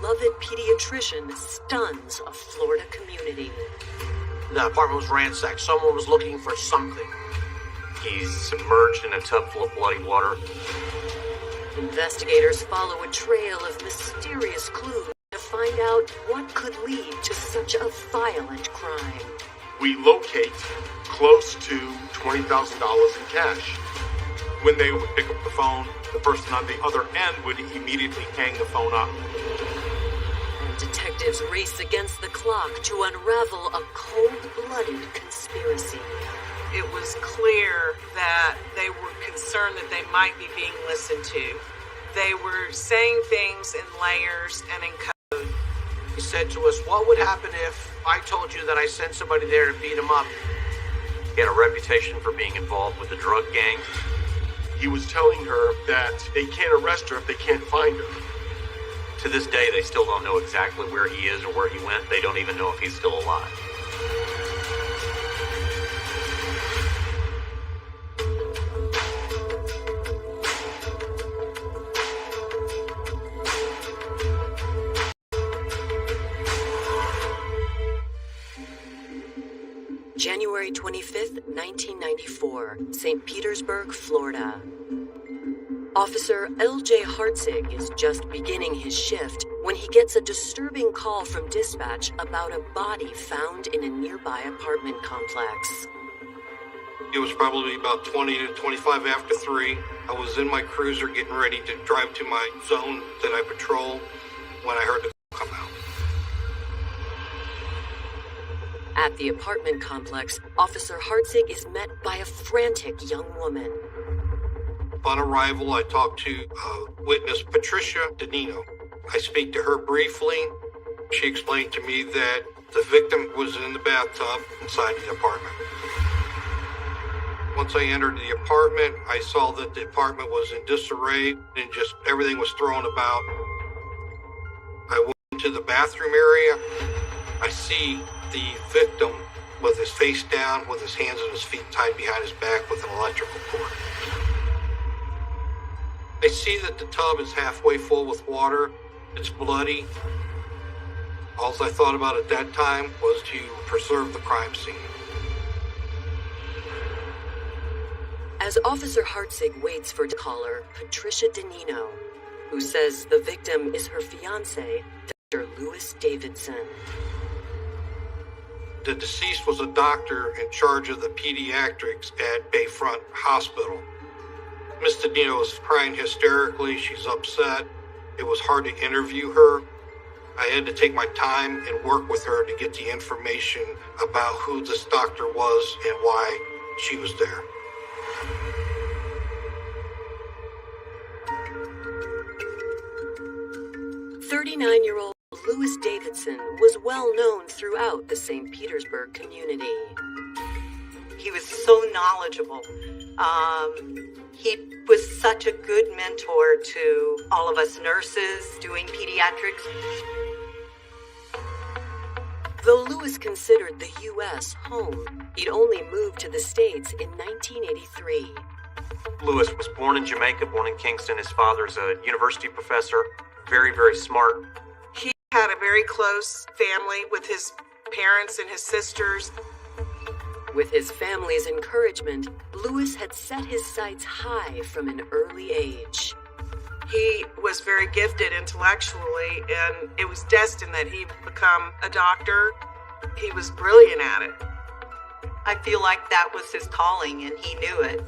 beloved pediatrician stuns a Florida community. The apartment was ransacked. Someone was looking for something. He's submerged in a tub full of bloody water. Investigators follow a trail of mysterious clues to find out what could lead to such a violent crime. We locate close to $20,000 in cash. When they would pick up the phone, the person on the other end would immediately hang the phone up. And detectives race against the clock to unravel a cold-blooded conspiracy. It was clear that they were concerned that they might be being listened to. They were saying things in layers and in code. He said to us, what would happen if I told you that I sent somebody there to beat him up? He had a reputation for being involved with the drug gang. He was telling her that they can't arrest her if they can't find her. To this day, they still don't know exactly where he is or where he went. They don't even know if he's still alive. January 25th, 1994, St. Petersburg, Florida. Officer L.J. Hartzig is just beginning his shift when he gets a disturbing call from dispatch about a body found in a nearby apartment complex. It was probably about 20 to 25 after 3. I was in my cruiser getting ready to drive to my zone that I patrol when I heard the call come out. At the apartment complex, Officer Hartzig is met by a frantic young woman. Upon arrival, I talked to witness Patricia Danino. I speak to her briefly. She explained to me that the victim was in the bathtub inside the apartment. Once I entered the apartment, I saw that the apartment was in disarray and just everything was thrown about. I went into the bathroom area. I see the victim with his face down, with his hands and his feet tied behind his back with an electrical cord. I see that the tub is halfway full with water. It's bloody. All I thought about at that time was to preserve the crime scene. As Officer Hartzig waits for the caller, Patricia Danino, who says the victim is her fiancé, Dr. Lewis Davidson. The deceased was a doctor in charge of the pediatrics at Bayfront Hospital. Miss Danino is crying hysterically. She's upset. It was hard to interview her. I had to take my time and work with her to get the information about who this doctor was and why she was there. "39-year-old Lewis Davidson was well known throughout the St. Petersburg community. He was so knowledgeable. He was such a good mentor to all of us nurses doing pediatrics. Though Lewis considered the U.S. home, he'd only moved to the States in 1983. Lewis was born in Jamaica, born in Kingston. His father's a university professor, very, very smart. He had a very close family with his parents and his sisters. With his family's encouragement, Lewis had set his sights high from an early age. He was very gifted intellectually, and it was destined that he would become a doctor. He was brilliant at it. I feel like that was his calling, and he knew it.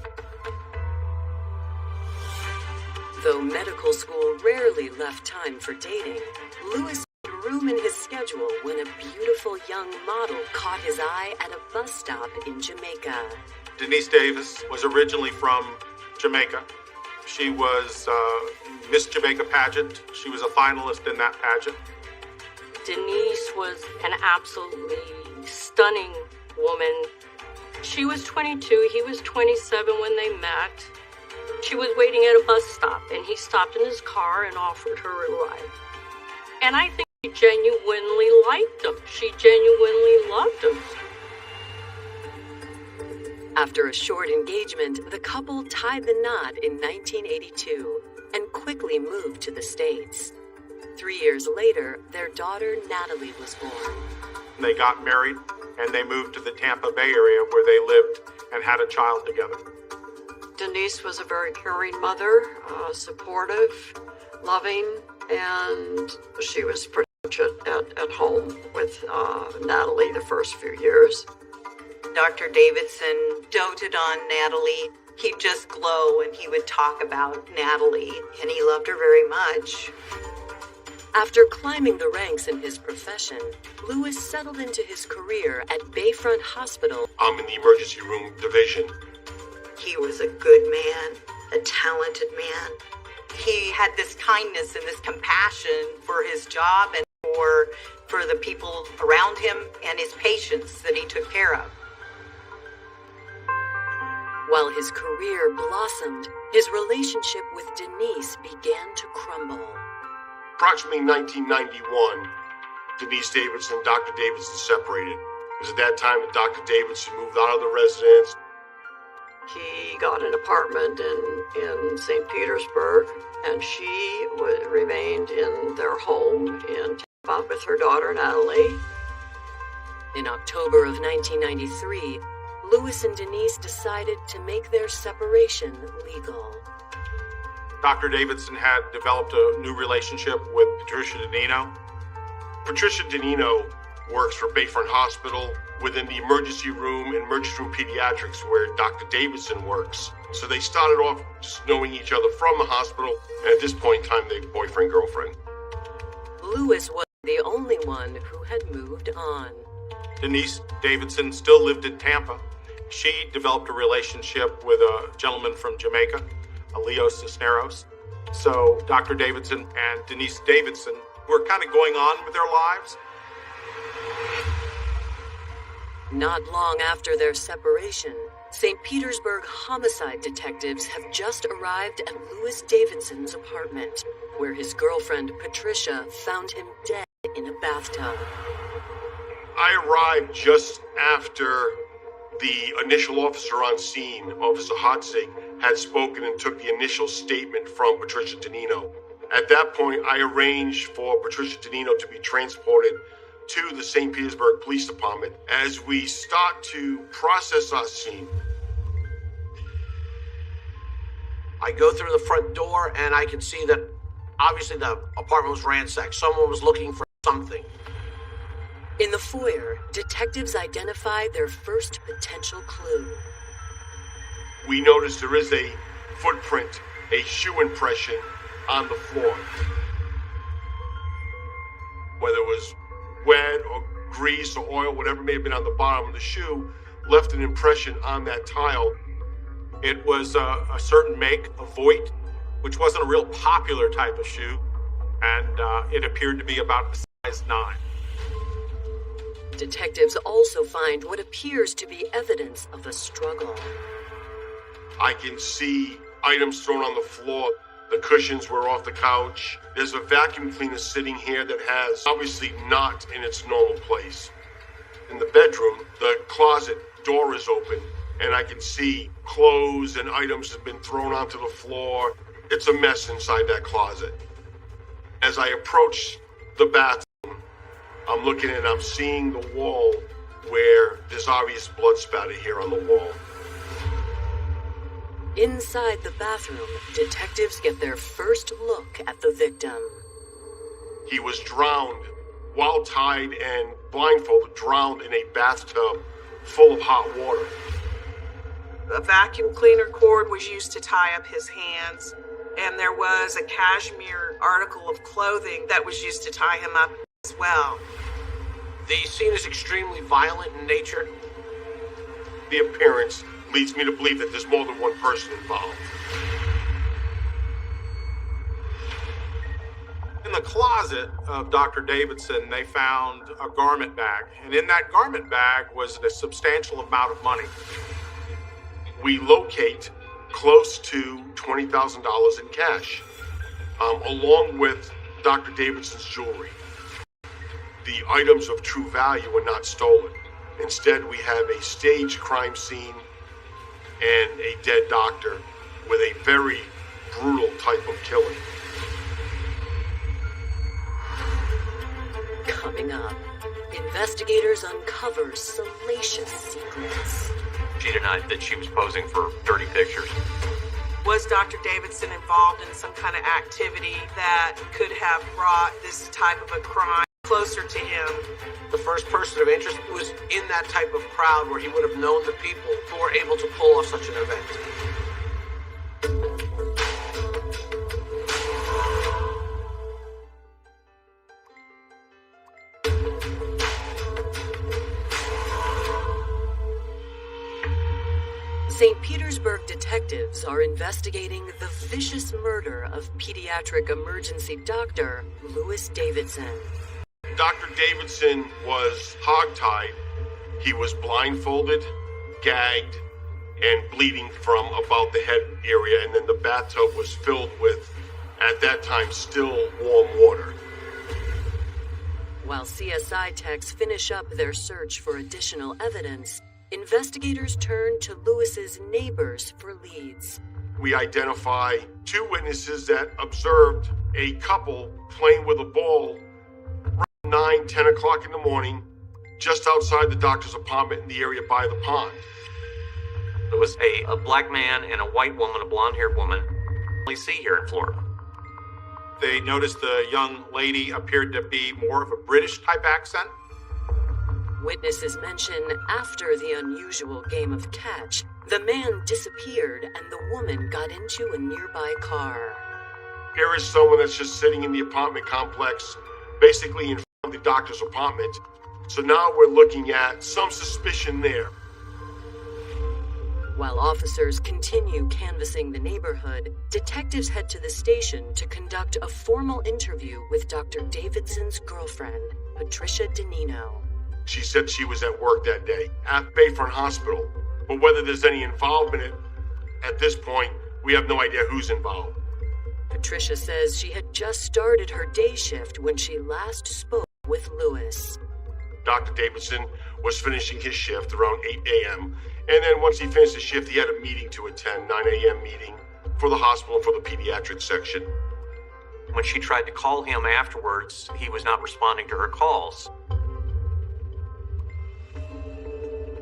Though medical school rarely left time for dating, Lewis had room in his schedule when a beautiful young model caught his eye at a bus stop in Jamaica. Denise Davis was originally from Jamaica. She was Miss Jamaica pageant. She was a finalist in that pageant. Denise was an absolutely stunning woman. She was 22, he was 27 when they met. She was waiting at a bus stop, and he stopped in his car and offered her a ride. And I think she genuinely liked him. She genuinely loved him. After a short engagement, the couple tied the knot in 1982 and quickly moved to the States. 3 years later, their daughter Natalie was born. They got married and they moved to the Tampa Bay area where they lived and had a child together. Denise was a very caring mother, supportive, loving, and she was pretty much at home with Natalie the first few years. Dr. Davidson doted on Natalie. He'd just glow and he would talk about Natalie, and he loved her very much. After climbing the ranks in his profession, Lewis settled into his career at Bayfront Hospital. I'm in the emergency room division. He was a good man, a talented man. He had this kindness and this compassion for his job and for the people around him and his patients that he took care of. While his career blossomed, his relationship with Denise began to crumble. Approximately 1991, Denise Davidson and Dr. Davidson separated. It was at that time that Dr. Davidson moved out of the residence. He got an apartment in St. Petersburg, and she remained in their home in Tampa with her daughter Natalie. In October of 1993, Lewis and Denise decided to make their separation legal. Dr. Davidson had developed a new relationship with Patricia Danino. Patricia Danino works for Bayfront Hospital within the emergency room pediatrics where Dr. Davidson works. So they started off just knowing each other from the hospital, and at this point in time, they were boyfriend-girlfriend. Lewis was the only one who had moved on. Denise Davidson still lived in Tampa. She developed a relationship with a gentleman from Jamaica, Leo Cisneros. So Dr. Davidson and Denise Davidson were kind of going on with their lives. Not long after their separation, St. Petersburg homicide detectives have just arrived at Lewis Davidson's apartment, where his girlfriend Patricia found him dead in a bathtub. I arrived just after the initial officer on scene, Officer Hotzig, had spoken and took the initial statement from Patricia Danino. At that point, I arranged for Patricia Danino to be transported to the St. Petersburg Police Department. As we start to process our scene, I go through the front door and I can see that obviously the apartment was ransacked. Someone was looking for something. In the foyer, detectives identify their first potential clue. we notice there is a footprint, a shoe impression on the floor. Whether it was wet or grease or oil, whatever may have been on the bottom of the shoe, left an impression on that tile. It was a certain make, a Voigt, which wasn't a real popular type of shoe, and it appeared to be about a size 9. Detectives also find what appears to be evidence of a struggle. I can see items thrown on the floor. The cushions were off the couch. There's a vacuum cleaner sitting here that has obviously not in its normal place. In the bedroom, the closet door is open, and I can see clothes and items have been thrown onto the floor. It's a mess inside that closet. As I approach the bathroom, I'm looking and I'm seeing the wall where there's obvious blood spatter here on the wall. Inside the bathroom, detectives get their first look at the victim. He was drowned, while tied and blindfolded, drowned in a bathtub full of hot water. A vacuum cleaner cord was used to tie up his hands, and there was a cashmere article of clothing that was used to tie him up as well. The scene is extremely violent in nature. The appearance leads me to believe that there's more than one person involved. In the closet of Dr. Davidson, they found a garment bag, and in that garment bag was a substantial amount of money. We locate close to $20,000 in cash, along with Dr. Davidson's jewelry. The items of true value were not stolen. Instead, we have a staged crime scene and a dead doctor with a very brutal type of killing. stepping up. Investigators uncover salacious secrets. She denied that she was posing for dirty pictures. Was Dr. Davidson involved in some kind of activity that could have brought this type of a crime closer to him? The first person of interest was in that type of crowd where he would have known the people who were able to pull off such an event. St. Petersburg detectives are investigating the vicious murder of pediatric emergency doctor Louis Davidson. Dr. Davidson was hogtied. He was blindfolded, gagged, and bleeding from about the head area, and then the bathtub was filled with, at that time, still warm water. While CSI techs finish up their search for additional evidence, investigators turn to Louis's neighbors for leads. We identify 2 witnesses that observed a couple playing with a ball around 9, 10 o'clock in the morning, just outside the doctor's apartment in the area by the pond. There was a black man and a white woman, a blonde-haired woman, we see here in Florida. They noticed the young lady appeared to be more of a British type accent. Witnesses mention after the unusual game of catch, the man disappeared and the woman got into a nearby car. Here is someone that's just sitting in the apartment complex, basically in front of the doctor's apartment. So now we're looking at some suspicion there. While officers continue canvassing the neighborhood, detectives head to the station to conduct a formal interview with Dr. Davidson's girlfriend, Patricia DeNino. She said she was at work that day at Bayfront Hospital, but whether there's any involvement at this point, we have no idea who's involved. Patricia says she had just started her day shift when she last spoke with Louis. Dr. Davidson was finishing his shift around 8 a.m., and then once he finished his shift, he had a meeting to attend, 9 a.m. meeting for the hospital for the pediatric section. When she tried to call him afterwards, he was not responding to her calls.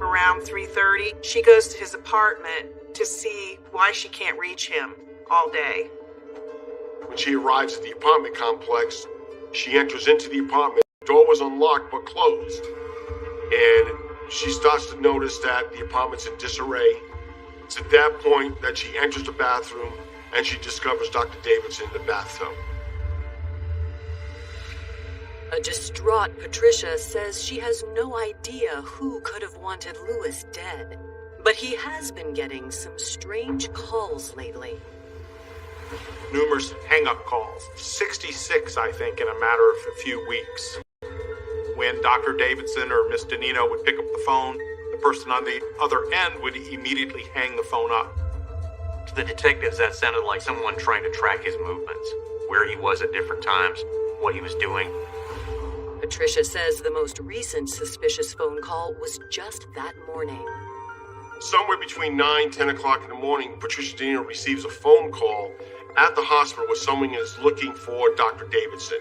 Around 3:30, she goes to his apartment to see why she can't reach him all day. When she arrives at the apartment complex, she enters into the apartment. The door was unlocked but closed. And she starts to notice that the apartment's in disarray. It's at that point that she enters the bathroom and she discovers Dr. Davidson in the bathtub. A distraught Patricia says she has no idea who could have wanted Louis dead, but he has been getting some strange calls lately. Numerous hang-up calls, 66, I think, in a matter of a few weeks. When Dr. Davidson or Miss DeNino would pick up the phone, the person on the other end would immediately hang the phone up. To the detectives, that sounded like someone trying to track his movements, where he was at different times, what he was doing. Patricia says the most recent suspicious phone call was just that morning. Somewhere between 9, 10 o'clock in the morning, Patricia DeNino receives a phone call at the hospital where someone is looking for Dr. Davidson.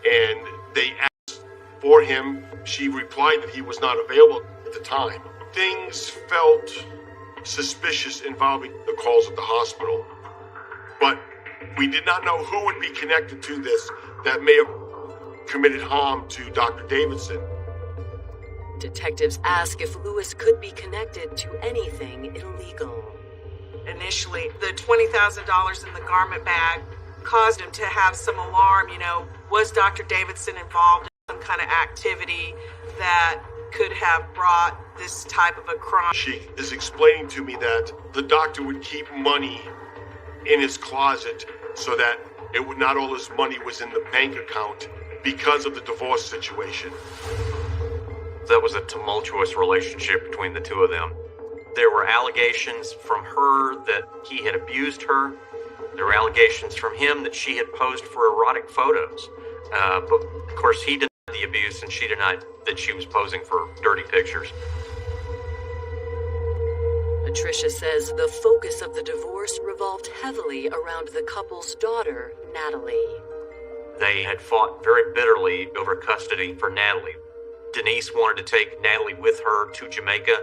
And they asked for him. She replied that he was not available at the time. Things felt suspicious involving the calls at the hospital. But we did not know who would be connected to this that may have committed harm to Dr. Davidson. Detectives ask if Louis could be connected to anything illegal. Initially, the $20,000 in the garment bag caused him to have some alarm. Was Dr. Davidson involved in some kind of activity that could have brought this type of a crime? She is explaining to me that the doctor would keep money in his closet so that not all his money was in the bank account because of the divorce situation. That was a tumultuous relationship between the two of them. There were allegations from her that he had abused her. There were allegations from him that she had posed for erotic photos. But of course he denied the abuse and she denied that she was posing for dirty pictures. Patricia says the focus of the divorce revolved heavily around the couple's daughter, Natalie. They had fought very bitterly over custody for Natalie. Denise wanted to take Natalie with her to Jamaica,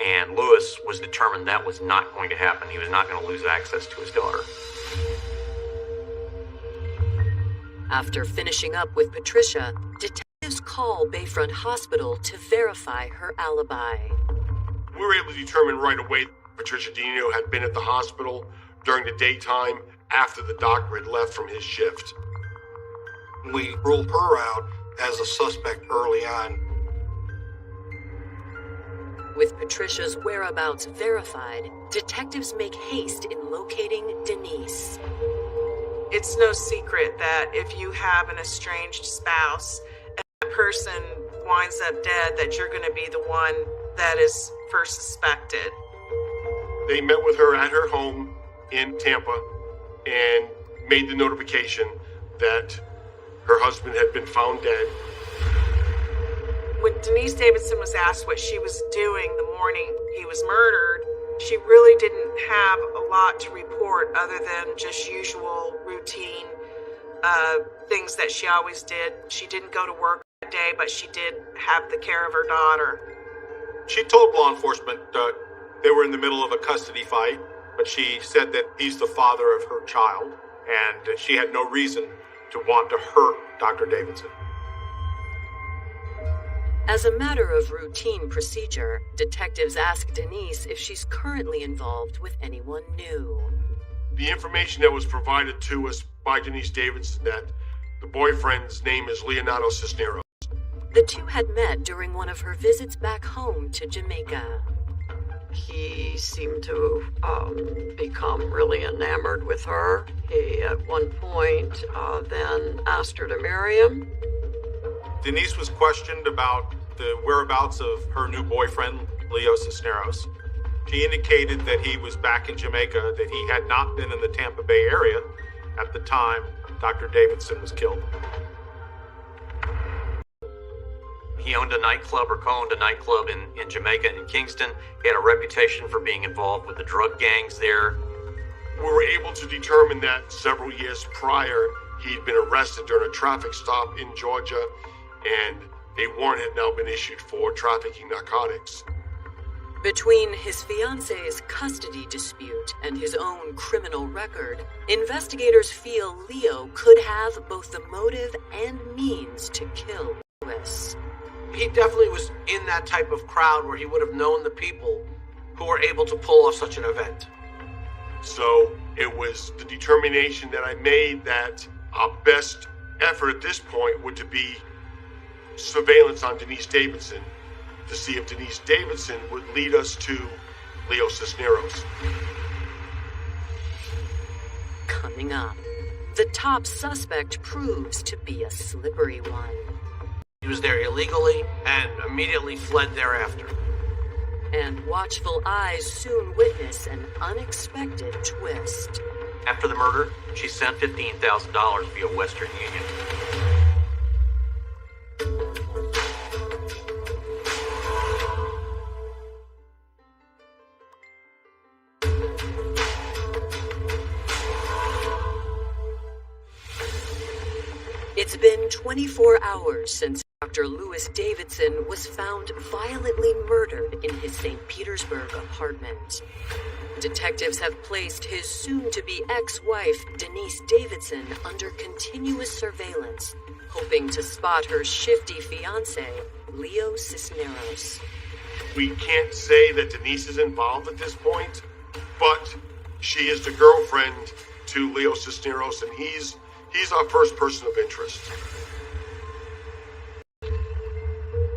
and Lewis was determined that was not going to happen. He was not going to lose access to his daughter. After finishing up with Patricia, detectives call Bayfront Hospital to verify her alibi. We were able to determine right away that Patricia Dino had been at the hospital during the daytime after the doctor had left from his shift. We ruled her out as a suspect early on. With Patricia's whereabouts verified, detectives make haste in locating Denise. It's no secret that if you have an estranged spouse and that person winds up dead, that you're going to be the one that is first suspected. They met with her at her home in Tampa and made the notification that her husband had been found dead. When Denise Davidson was asked what she was doing the morning he was murdered, she really didn't have a lot to report other than just usual routine things that she always did. She didn't go to work that day, but she did have the care of her daughter. She told law enforcement they were in the middle of a custody fight, but she said that he's the father of her child, and she had no reason to want to hurt Dr. Davidson. As a matter of routine procedure, detectives ask Denise if she's currently involved with anyone new. The information that was provided to us by Denise Davidson that the boyfriend's name is Leonardo Cisneros. The two had met during one of her visits back home to Jamaica. He seemed to become really enamored with her. He, at one point, then asked her to marry him. Denise was questioned about the whereabouts of her new boyfriend, Leo Cisneros. She indicated that he was back in Jamaica, that he had not been in the Tampa Bay area at the time Dr. Davidson was killed. He owned a nightclub or co-owned a nightclub in Jamaica and Kingston. He had a reputation for being involved with the drug gangs there. We were able to determine that several years prior, he'd been arrested during a traffic stop in Georgia, and a warrant had now been issued for trafficking narcotics. Between his fiancée's custody dispute and his own criminal record, investigators feel Leo could have both the motive and means to kill Lewis. He definitely was in that type of crowd where he would have known the people who were able to pull off such an event. So it was the determination that I made that our best effort at this point would to be surveillance on Denise Davidson to see if Denise Davidson would lead us to Leo Cisneros. Coming up, the top suspect proves to be a slippery one. He was there illegally and immediately fled thereafter. And watchful eyes soon witness an unexpected twist. After the murder, she sent $15,000 via Western Union. It's been 24 hours since Dr. Lewis Davidson was found violently murdered in his St. Petersburg apartment. Detectives have placed his soon-to-be ex-wife, Denise Davidson, under continuous surveillance, hoping to spot her shifty fiancé, Leo Cisneros. We can't say that Denise is involved at this point, but she is the girlfriend to Leo Cisneros, and he's our first person of interest.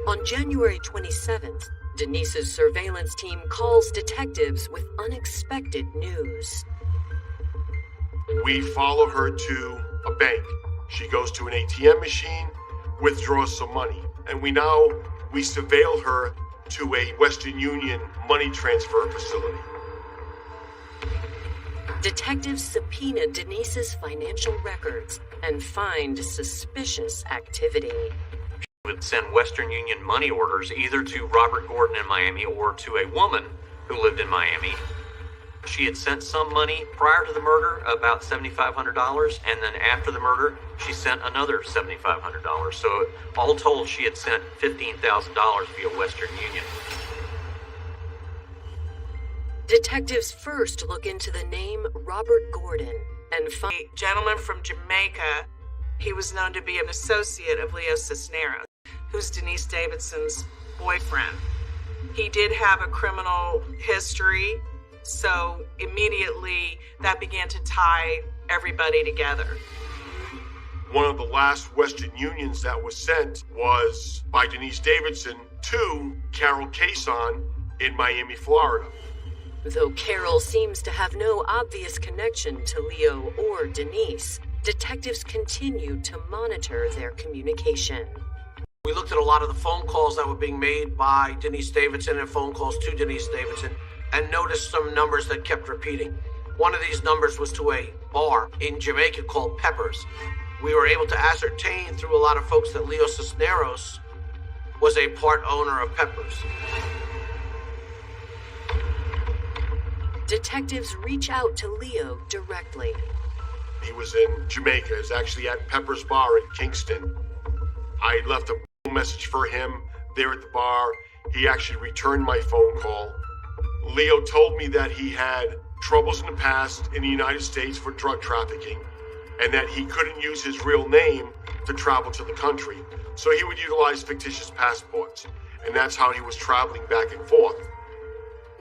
On January 27th, Denise's surveillance team calls detectives with unexpected news. We follow her to a bank. She goes to an ATM machine, withdraws some money, and we surveil her to a Western Union money transfer facility. Detectives subpoena Denise's financial records and find suspicious activity. Would send Western Union money orders either to Robert Gordon in Miami or to a woman who lived in Miami. She had sent some money prior to the murder, about $7,500, and then after the murder, she sent another $7,500. So all told, she had sent $15,000 via Western Union. Detectives first look into the name Robert Gordon and find A gentleman from Jamaica. He was known to be an associate of Leo Cisneros, who's Denise Davidson's boyfriend. He did have a criminal history, so immediately that began to tie everybody together. One of the last Western Unions that was sent was by Denise Davidson to Carol Cason in Miami, Florida. Though Carol seems to have no obvious connection to Leo or Denise, detectives continue to monitor their communication. We looked at a lot of the phone calls that were being made by Denise Davidson and phone calls to Denise Davidson and noticed some numbers that kept repeating. One of these numbers was to a bar in Jamaica called Peppers. We were able to ascertain through a lot of folks that Leo Cisneros was a part owner of Peppers. Detectives reach out to Leo directly. He was in Jamaica. He was actually at Pepper's Bar in Kingston. I left a message for him there at the bar. He actually returned my phone call. Leo told me that he had troubles in the past in the United States for drug trafficking and that he couldn't use his real name to travel to the country. So he would utilize fictitious passports, and that's how he was traveling back and forth.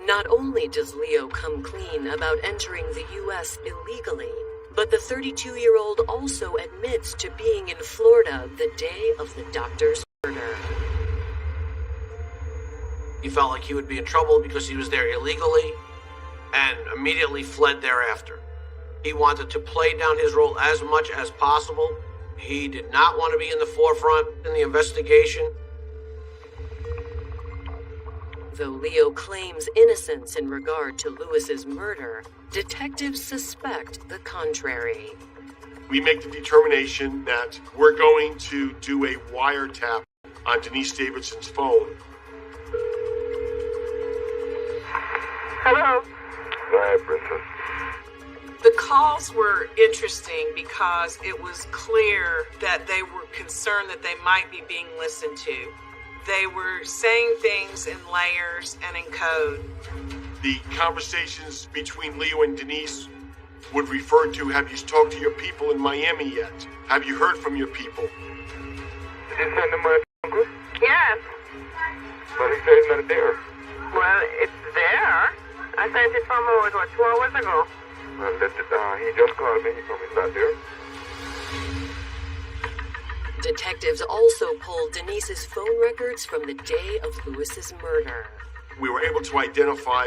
Not only does Leo come clean about entering the U.S. illegally, but the 32-year-old also admits to being in Florida the day of the doctor's murder. He felt like he would be in trouble because he was there illegally and immediately fled thereafter. He wanted to play down his role as much as possible. He did not want to be in the forefront in the investigation. Though Leo claims innocence in regard to Lewis's murder, detectives suspect the contrary. We make the determination that we're going to do a wiretap on Denise Davidson's phone. Hello. Go ahead, Princess. The calls were interesting because it was clear that they were concerned that they might be being listened to. They were saying things in layers and in code. The conversations between Leo and Denise would refer to, have you talked to your people in Miami yet? Have you heard from your people? Did you send him my uncle? Yes. But he said it's not there. Well, it's there. I sent it from, 2 hours ago. Well, he just called me. He told me it's not there. Detectives also pulled Denise's phone records from the day of Lewis's murder. We were able to identify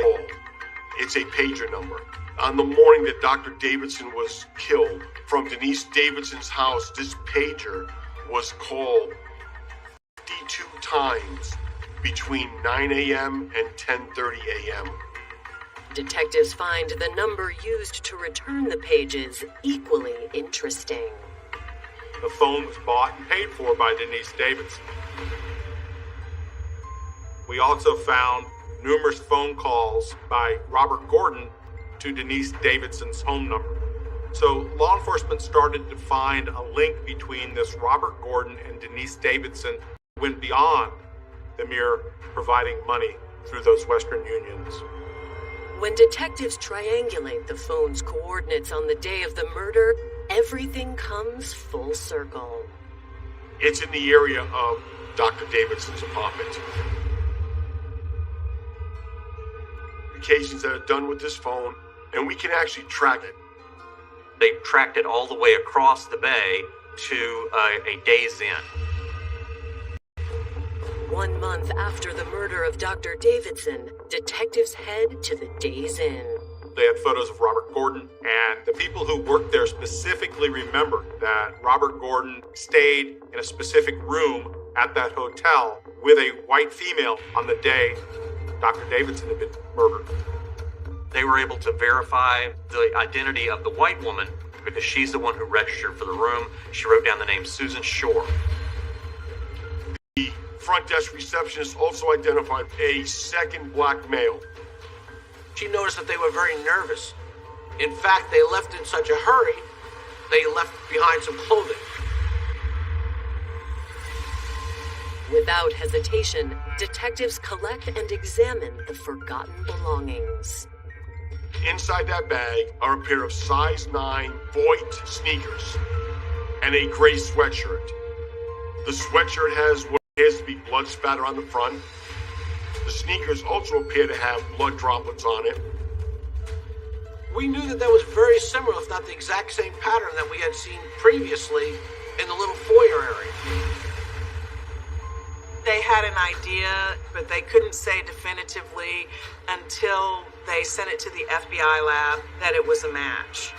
it's a pager number. On the morning that Dr. Davidson was killed, from Denise Davidson's house, this pager was called 52 times between 9 a.m. and 10:30 a.m. Detectives find the number used to return the pages equally interesting. The phone was bought and paid for by Denise Davidson. We also found numerous phone calls by Robert Gordon to Denise Davidson's home number. So law enforcement started to find a link between this Robert Gordon and Denise Davidson, went beyond the mere providing money through those Western Unions. When detectives triangulate the phone's coordinates on the day of the murder, everything comes full circle. It's in the area of Dr. Davidson's apartment. Occasions that are done with this phone, and we can actually track it. They tracked it all the way across the bay to a Days Inn. 1 month after the murder of Dr. Davidson, detectives head to the Days Inn. They had photos of Robert Gordon, and the people who worked there specifically remembered that Robert Gordon stayed in a specific room at that hotel with a white female on the day Dr. Davidson had been murdered. They were able to verify the identity of the white woman because she's the one who registered for the room. She wrote down the name Susan Shore. The front desk receptionist also identified a second black male. She noticed that they were very nervous. In fact, they left in such a hurry, they left behind some clothing. Without hesitation, detectives collect and examine the forgotten belongings. Inside that bag are a pair of size 9 Voigt sneakers and a gray sweatshirt. The sweatshirt has what appears to be blood spatter on the front. The sneakers also appear to have blood droplets on it. We knew that was very similar, if not the exact same pattern that we had seen previously in the little foyer area. They had an idea, but they couldn't say definitively until they sent it to the FBI lab that it was a match.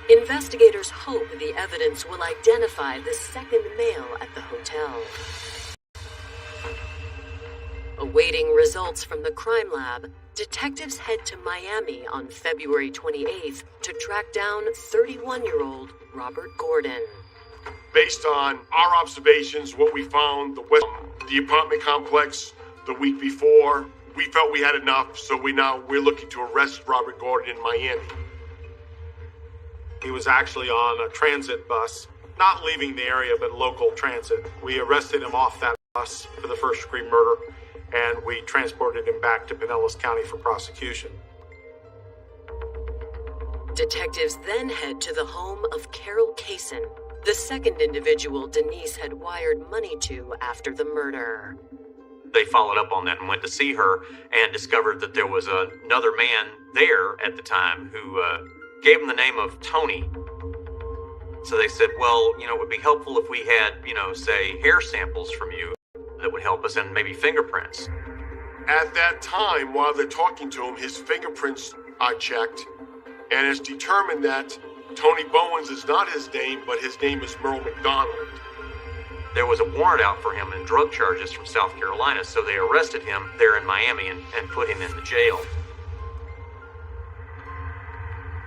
Investigators hope the evidence will identify the second male at the hotel. Awaiting results from the crime lab, detectives head to Miami on February 28th to track down 31-year-old Robert Gordon. Based on our observations, what we found, the apartment complex the week before, we felt we had enough, so we're looking to arrest Robert Gordon in Miami. He was actually on a transit bus, not leaving the area, but local transit. We arrested him off that bus for the first-degree murder, and we transported him back to Pinellas County for prosecution. Detectives then head to the home of Carol Kaysen, the second individual Denise had wired money to after the murder. They followed up on that and went to see her and discovered that there was another man there at the time who gave him the name of Tony. So they said, well, it would be helpful if we had, say, hair samples from you that would help us, and maybe fingerprints. At that time, while they're talking to him, his fingerprints are checked, and it's determined that Tony Bowens is not his name, but his name is Merle McDonald. There was a warrant out for him and drug charges from South Carolina, so they arrested him there in Miami and put him in the jail.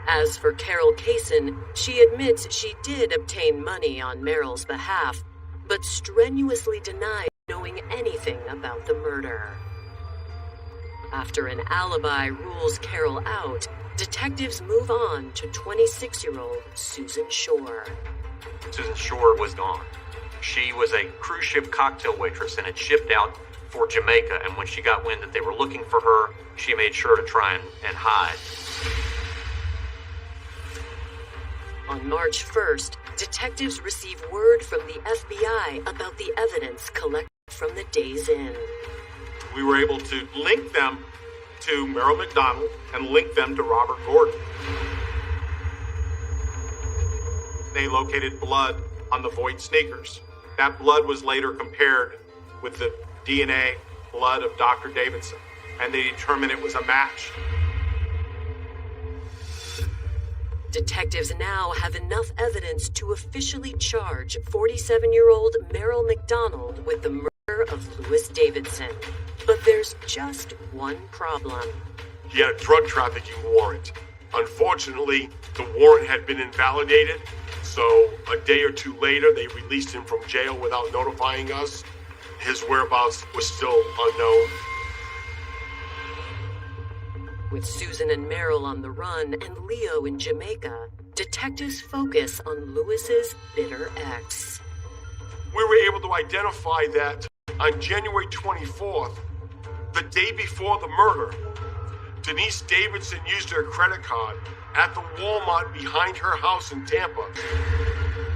As for Carol Kaysen, she admits she did obtain money on Merrill's behalf, but strenuously denied knowing anything about the murder. After an alibi rules Carol out, detectives move on to 26-year-old Susan Shore. Susan Shore was gone. She was a cruise ship cocktail waitress and had shipped out for Jamaica, and when she got wind that they were looking for her, she made sure to try and hide. On March 1st, detectives receive word from the FBI about the evidence collected from the Days Inn. We were able to link them to Merle McDonald and link them to Robert Gordon. They located blood on the Voigt sneakers. That blood was later compared with the DNA blood of Dr. Davidson, and they determined it was a match. Detectives now have enough evidence to officially charge 47-year-old Merle McDonald with the murder of Louis Davidson. But there's just one problem. He had a drug trafficking warrant. Unfortunately, the warrant had been invalidated, so a day or two later, they released him from jail without notifying us. His whereabouts was still unknown. With Susan and Merrill on the run and Leo in Jamaica, detectives focus on Louis's bitter ex. We were able to identify that on January 24th, the day before the murder, Denise Davidson used her credit card at the Walmart behind her house in Tampa,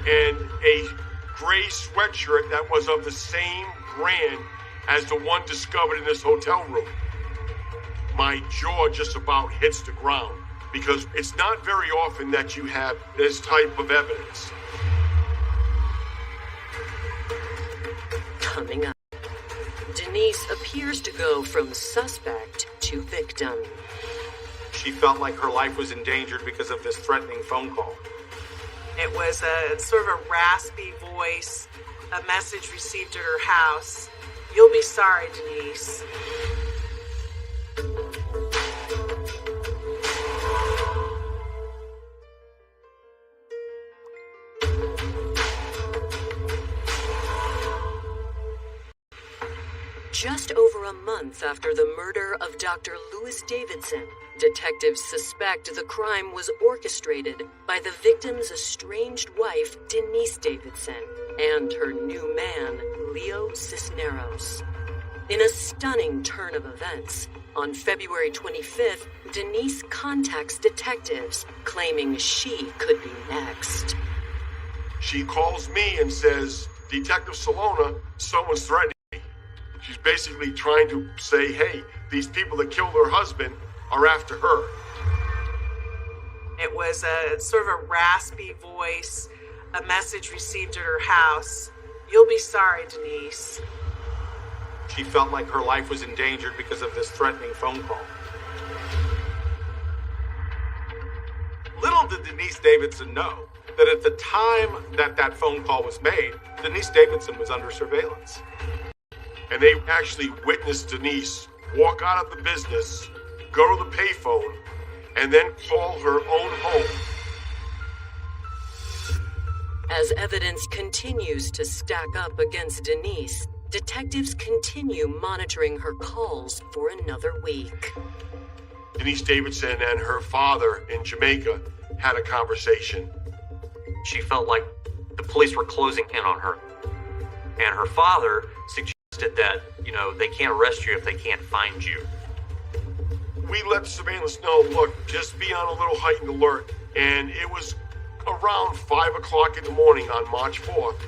and a gray sweatshirt that was of the same brand as the one discovered in this hotel room. My jaw just about hits the ground, because it's not very often that you have this type of evidence. Coming up, Denise appears to go from suspect to victim. She felt like her life was endangered because of this threatening phone call. It was a sort of a raspy voice, a message received at her house. You'll be sorry, Denise. Just over a month after the murder of Dr. Louis Davidson, detectives suspect the crime was orchestrated by the victim's estranged wife, Denise Davidson, and her new man, Leo Cisneros. In a stunning turn of events, on February 25th, Denise contacts detectives, claiming she could be next. She calls me and says, Detective Salona, someone's threatening me. She's basically trying to say, hey, these people that killed her husband are after her. It was a sort of a raspy voice, a message received at her house. You'll be sorry, Denise. She felt like her life was endangered because of this threatening phone call. Little did Denise Davidson know that at the time that phone call was made, Denise Davidson was under surveillance. And they actually witnessed Denise walk out of the business, go to the payphone, and then call her own home. As evidence continues to stack up against Denise, detectives continue monitoring her calls for another week. Denise Davidson and her father in Jamaica had a conversation. She felt like the police were closing in on her. And her father suggested that, they can't arrest you if they can't find you. We let the surveillance know, look, just be on a little heightened alert. And it was around 5 o'clock in the morning on March 4th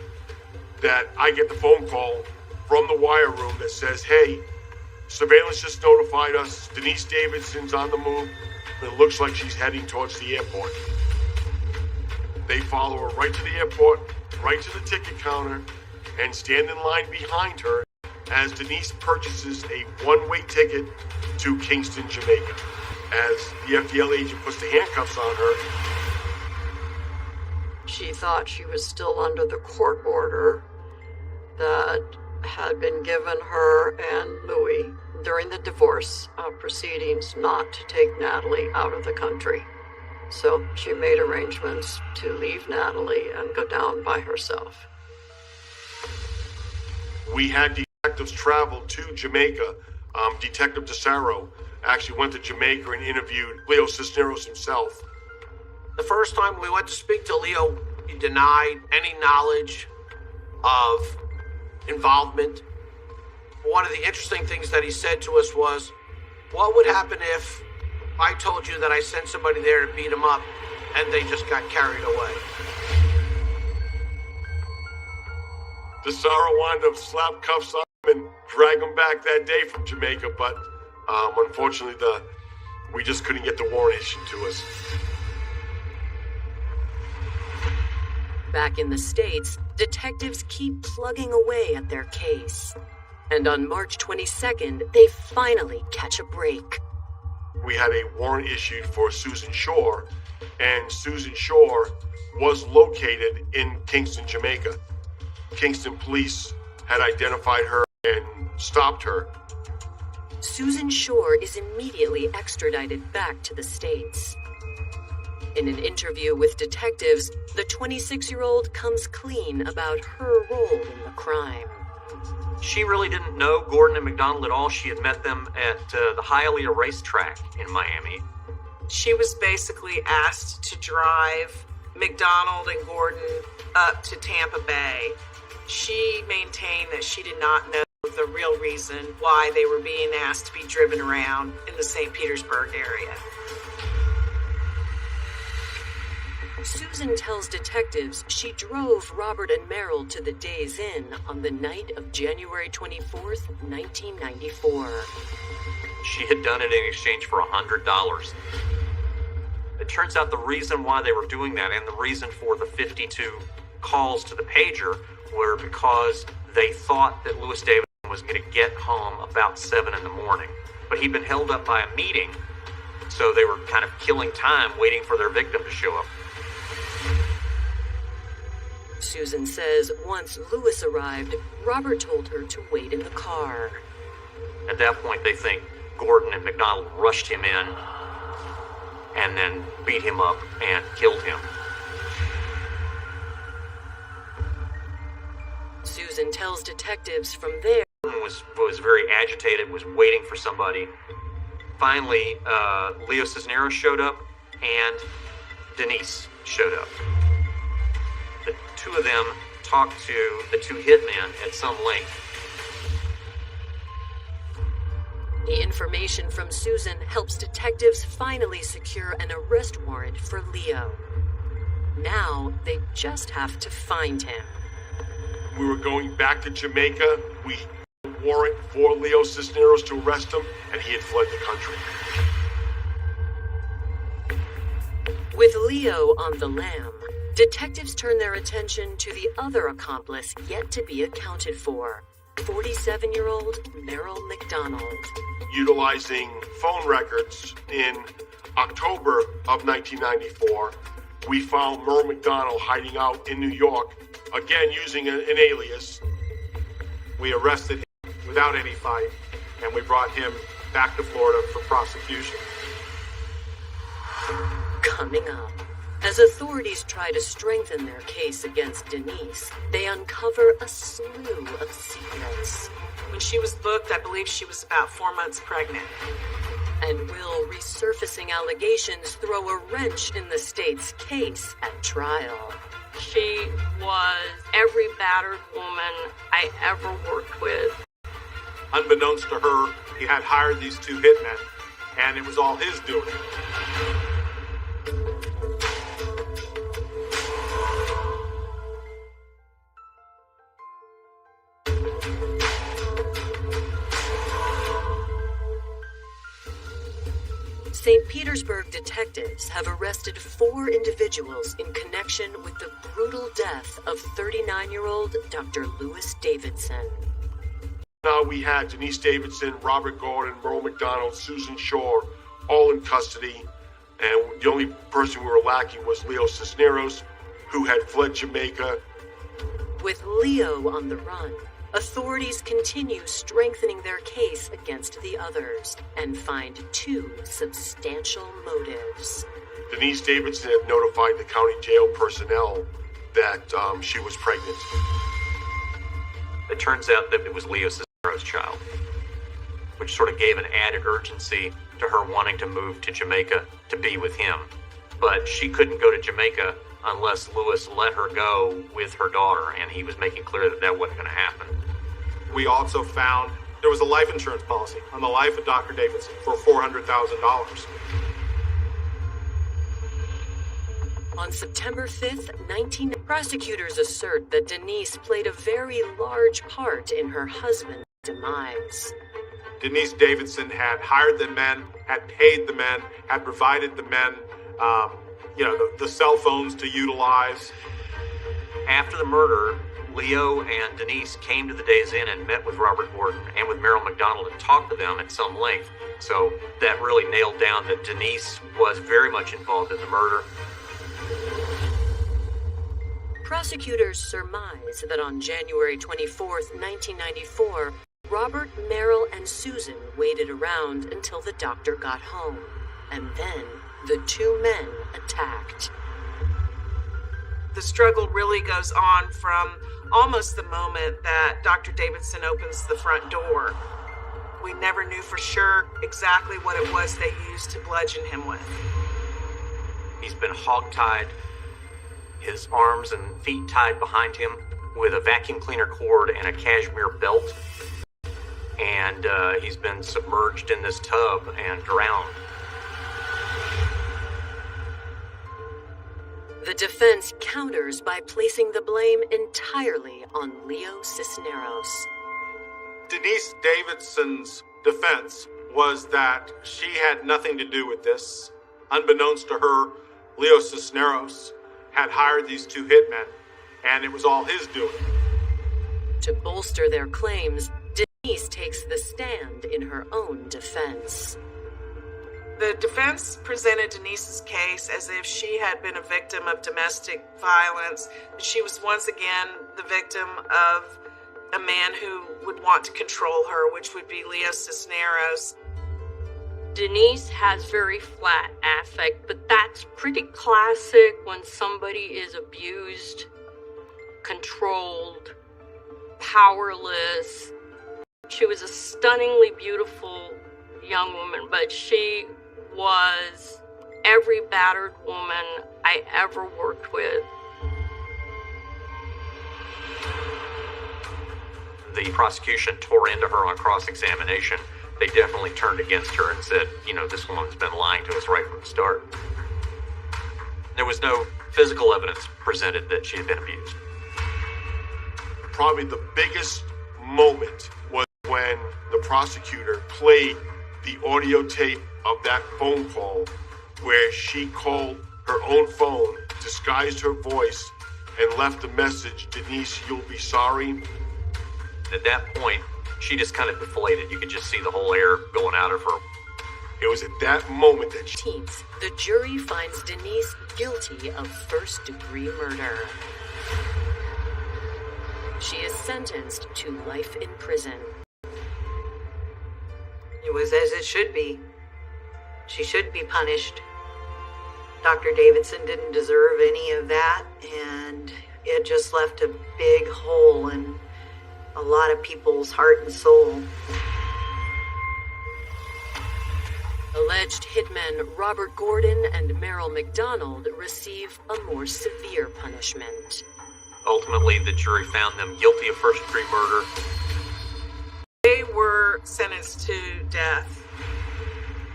that I get the phone call from the wire room that says, hey, surveillance just notified us. Denise Davidson's on the move. It looks like she's heading towards the airport. They follow her right to the airport, right to the ticket counter, and stand in line behind her as Denise purchases a one-way ticket to Kingston, Jamaica. As the FDL agent puts the handcuffs on her, she thought she was still under the court order that had been given her and Louis during the divorce proceedings not to take Natalie out of the country. So she made arrangements to leave Natalie and go down by herself. We had detectives travel to Jamaica. Detective DeSaro actually went to Jamaica and interviewed Leo Cisneros himself. The first time we went to speak to Leo, he denied any knowledge of involvement. One of the interesting things that he said to us was, what would happen if I told you that I sent somebody there to beat him up and they just got carried away? DeSaro wound up slap cuffs on him and drag him back that day from Jamaica, but unfortunately we just couldn't get the warrant issued to us. Back in the States, detectives keep plugging away at their case. And on March 22nd, they finally catch a break. We had a warrant issued for Susan Shore, and Susan Shore was located in Kingston, Jamaica. Kingston police had identified her and stopped her. Susan Shore is immediately extradited back to the States. In an interview with detectives, the 26-year-old comes clean about her role in the crime. She really didn't know Gordon and McDonald at all. She had met them at the Hialeah racetrack in Miami. She was basically asked to drive McDonald and Gordon up to Tampa Bay. She maintained that she did not know the real reason why they were being asked to be driven around in the St. Petersburg area. Susan tells detectives she drove Robert and Merrill to the Days Inn on the night of January 24th, 1994. She had done it in exchange for $100. It turns out the reason why they were doing that and the reason for the 52 calls to the pager were because they thought that Louis Davidson was going to get home about 7 in the morning. But he'd been held up by a meeting, so they were kind of killing time waiting for their victim to show up. Susan says once Louis arrived, Robert told her to wait in the car. At that point, they think Gordon and McDonald rushed him in and then beat him up and killed him. Susan tells detectives from there was very agitated, was waiting for somebody. Finally, Leo Cisneros showed up and Denise showed up. The two of them talked to the two hitmen at some length. The information from Susan helps detectives finally secure an arrest warrant for Leo. Now, they just have to find him. We were going back to Jamaica. We had a warrant for Leo Cisneros to arrest him, and he had fled the country. With Leo on the lam, detectives turn their attention to the other accomplice yet to be accounted for, 47-year-old Merrill McDonald. Utilizing phone records in October of 1994, we found Merle McDonald hiding out in New York, again using an alias. We arrested him without any fight, and we brought him back to Florida for prosecution. Coming up, as authorities try to strengthen their case against Denise, they uncover a slew of secrets. When she was booked, I believe she was about 4 months pregnant. And will resurfacing allegations throw a wrench in the state's case at trial? She was every battered woman I ever worked with. Unbeknownst to her, he had hired these two hitmen, and it was all his doing. St. Petersburg detectives have arrested 4 individuals in connection with the brutal death of 39-year-old Dr. Lewis Davidson. Now we had Denise Davidson, Robert Gordon, Merle McDonald, Susan Shore, all in custody, and the only person we were lacking was Leo Cisneros, who had fled Jamaica. With Leo on the run, authorities continue strengthening their case against the others and find 2 substantial motives. Denise Davidson had notified the county jail personnel that she was pregnant. It turns out that it was Leo Cisneros' child, which sort of gave an added urgency to her wanting to move to Jamaica to be with him. But she couldn't go to Jamaica unless Lewis let her go with her daughter, and he was making clear that that wasn't going to happen. We also found there was a life insurance policy on the life of Dr. Davidson for $400,000. On September 5th, prosecutors assert that Denise played a very large part in her husband's demise. Denise Davidson had hired the men, had paid the men, had provided the men, the cell phones to utilize. After the murder, Leo and Denise came to the Days Inn and met with Robert Gordon and with Merrill McDonald and talked to them at some length. So that really nailed down that Denise was very much involved in the murder. Prosecutors surmise that on January 24th, 1994, Robert, Merrill, and Susan waited around until the doctor got home, and then the 2 men attacked. The struggle really goes on from almost the moment that Dr. Davidson opens the front door. We never knew for sure exactly what it was they used to bludgeon him with. He's been hogtied, his arms and feet tied behind him with a vacuum cleaner cord and a cashmere belt. And he's been submerged in this tub and drowned. The defense counters by placing the blame entirely on Leo Cisneros. Denise Davidson's defense was that she had nothing to do with this. Unbeknownst to her, Leo Cisneros had hired these 2 hitmen, and it was all his doing. To bolster their claims, Denise takes the stand in her own defense. The defense presented Denise's case as if she had been a victim of domestic violence. She was once again the victim of a man who would want to control her, which would be Leo Cisneros. Denise has very flat affect, but that's pretty classic when somebody is abused, controlled, powerless. She was a stunningly beautiful young woman, but she was every battered woman I ever worked with. the prosecution tore into her on cross-examination, they definitely turned against her and said, this woman's been lying to us right from the start. There was no physical evidence presented that she had been abused. Probably the biggest moment was when the prosecutor played the audio tape of that phone call where she called her own phone, disguised her voice, and left a message, "Denise, you'll be sorry." At that point, she just kind of deflated. You could just see the whole air going out of her. It was at that moment that she... The jury finds Denise guilty of first-degree murder. She is sentenced to life in prison. It was as it should be. She should be punished. Dr. Davidson didn't deserve any of that, and it just left a big hole in a lot of people's heart and soul. Alleged hitmen Robert Gordon and Merrill McDonald receive a more severe punishment. Ultimately, the jury found them guilty of first-degree murder. They were sentenced to death,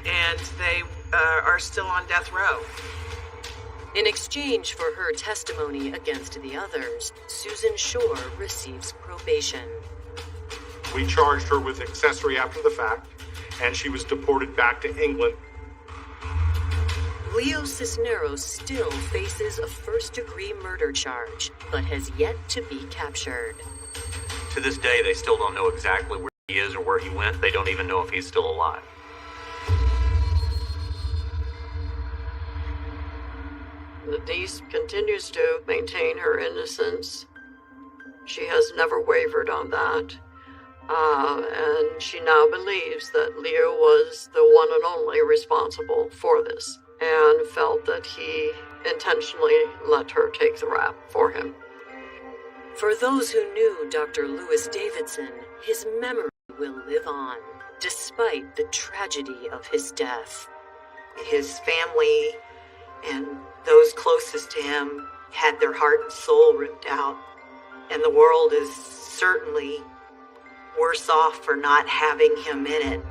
and they are still on death row. In exchange for her testimony against the others, Susan Shore receives probation. We charged her with accessory after the fact, and she was deported back to England. Leo Cisneros still faces a first-degree murder charge, but has yet to be captured. To this day, they still don't know exactly where he is or where he went. They don't even know if he's still alive. Denise continues to maintain her innocence. She has never wavered on that. And she now believes that Leo was the one and only responsible for this, and felt that he intentionally let her take the rap for him. For those who knew Dr. Lewis Davidson, his memory will live on, despite the tragedy of his death. His family and those closest to him had their heart and soul ripped out, and the world is certainly worse off for not having him in it.